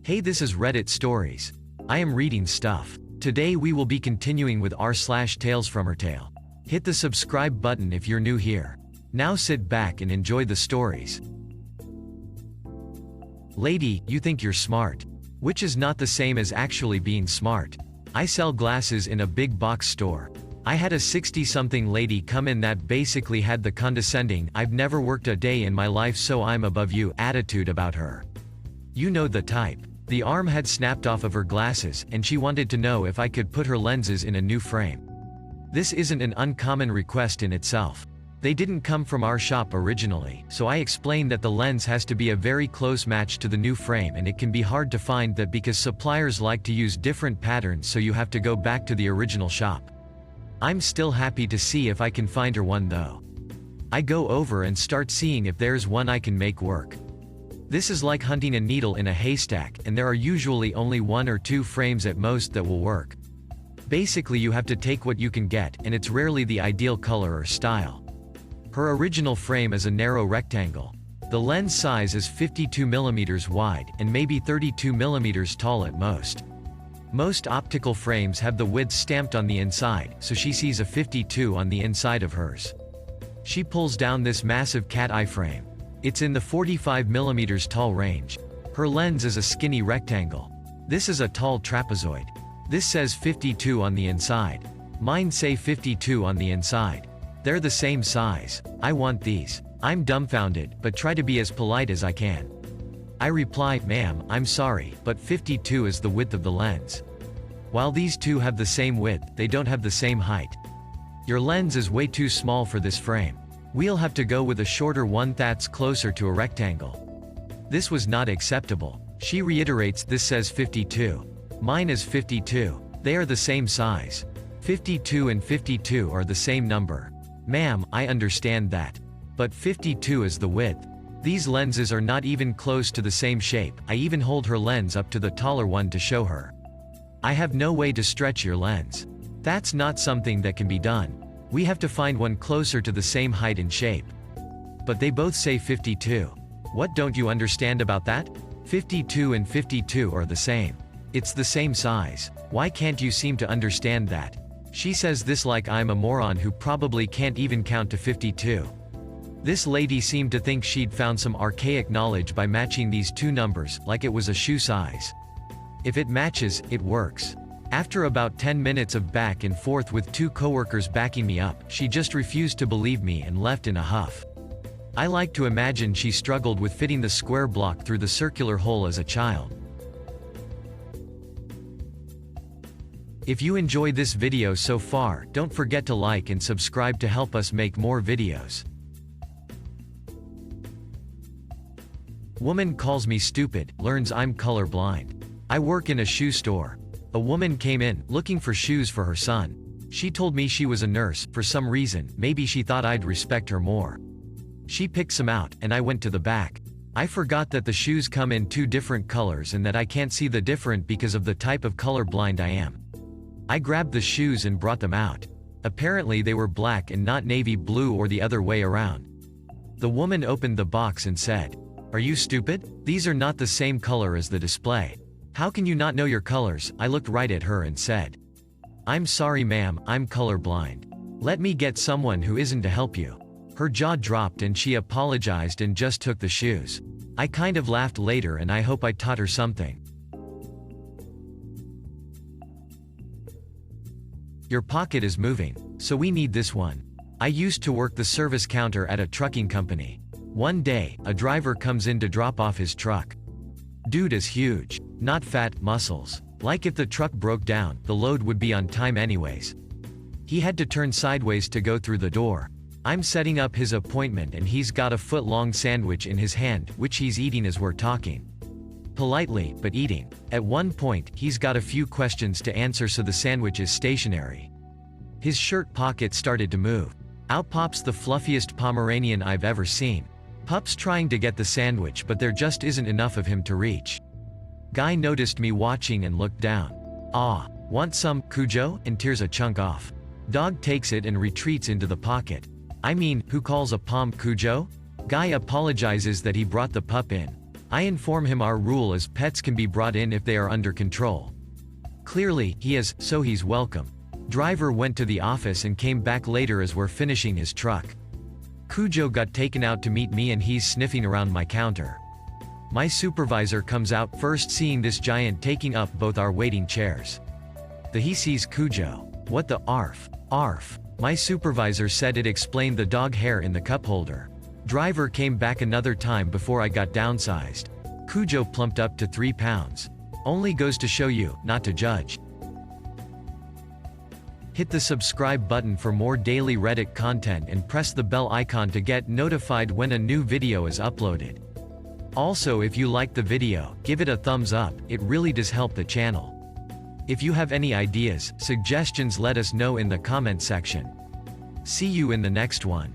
Hey, this is Reddit Stories. I am reading stuff. Today we will be continuing with r/TalesFromRetail. Hit the subscribe button if you're new here. Now sit back and enjoy the stories. Lady, you think you're smart. Which is not the same as actually being smart. I sell glasses in a big box store. I had a 60-something lady come in that basically had the condescending, "I've never worked a day in my life so I'm above you" attitude about her. You know the type. The arm had snapped off of her glasses, and she wanted to know if I could put her lenses in a new frame. This isn't an uncommon request in itself. They didn't come from our shop originally, so I explained that the lens has to be a very close match to the new frame, and it can be hard to find that because suppliers like to use different patterns, so you have to go back to the original shop. I'm still happy to see if I can find her one though. I go over and start seeing if there's one I can make work. This is like hunting a needle in a haystack, and there are usually only 1 or 2 frames at most that will work. Basically you have to take what you can get, and it's rarely the ideal color or style. Her original frame is a narrow rectangle. The lens size is 52mm wide, and maybe 32mm tall at most. Most optical frames have the width stamped on the inside, so she sees a 52 on the inside of hers. She pulls down this massive cat eye frame. It's in the 45mm tall range. Her lens is a skinny rectangle. This is a tall trapezoid. This says 52 on the inside. Mine say 52 on the inside. They're the same size. I want these. I'm dumbfounded, but try to be as polite as I can. I reply, "Ma'am, I'm sorry, but 52 is the width of the lens. While these two have the same width, they don't have the same height. Your lens is way too small for this frame. We'll have to go with a shorter one that's closer to a rectangle." This was not acceptable. She reiterates, "This says 52. Mine is 52. They are the same size. 52 and 52 are the same number. Ma'am, I understand that. But 52 is the width. These lenses are not even close to the same shape." I even hold her lens up to the taller one to show her. "I have no way to stretch your lens. That's not something that can be done. We have to find one closer to the same height and shape." But they both say 52. What don't you understand about that? 52 and 52 are the same. It's the same size. Why can't you seem to understand that? She says this like I'm a moron who probably can't even count to 52. This lady seemed to think she'd found some archaic knowledge by matching these two numbers, like it was a shoe size. If it matches, it works. After about 10 minutes of back and forth with 2 coworkers backing me up, she just refused to believe me and left in a huff. I like to imagine she struggled with fitting the square block through the circular hole as a child. If you enjoyed this video so far, don't forget to like and subscribe to help us make more videos. Woman calls me stupid, learns I'm colorblind. I work in a shoe store. A woman came in, looking for shoes for her son. She told me she was a nurse. For some reason, maybe she thought I'd respect her more. She picked some out, and I went to the back. I forgot that the shoes come in 2 different colors and that I can't see the difference because of the type of colorblind I am. I grabbed the shoes and brought them out. Apparently they were black and not navy blue or the other way around. The woman opened the box and said, "Are you stupid? These are not the same color as the display. How can you not know your colors?" I looked right at her and said, "I'm sorry ma'am, I'm colorblind. Let me get someone who isn't to help you." Her jaw dropped and she apologized and just took the shoes. I kind of laughed later and I hope I taught her something. Your pocket is moving, so we need this one. I used to work the service counter at a trucking company. One day, a driver comes in to drop off his truck. Dude is huge. Not fat, muscles. Like if the truck broke down, the load would be on time anyways. He had to turn sideways to go through the door. I'm setting up his appointment and he's got a foot-long sandwich in his hand, which he's eating as we're talking. Politely, but eating. At one point, he's got a few questions to answer, so the sandwich is stationary. His shirt pocket started to move. Out pops the fluffiest Pomeranian I've ever seen. Pup's trying to get the sandwich, but there just isn't enough of him to reach. Guy noticed me watching and looked down. "Ah, want some, Cujo?" and tears a chunk off. Dog takes it and retreats into the pocket. I mean, who calls a pom Cujo? Guy apologizes that he brought the pup in. I inform him our rule is pets can be brought in if they are under control. Clearly, he is, so he's welcome. Driver went to the office and came back later as we're finishing his truck. Cujo got taken out to meet me and he's sniffing around my counter. My supervisor comes out first, seeing this giant taking up both our waiting chairs. He sees Cujo. What the arf? Arf. My supervisor said it explained the dog hair in the cup holder. Driver came back another time before I got downsized. Cujo plumped up to 3 pounds. Only goes to show you, not to judge. Hit the subscribe button for more daily Reddit content and press the bell icon to get notified when a new video is uploaded. Also, if you liked the video, give it a thumbs up, it really does help the channel. If you have any ideas, suggestions, let us know in the comment section. See you in the next one.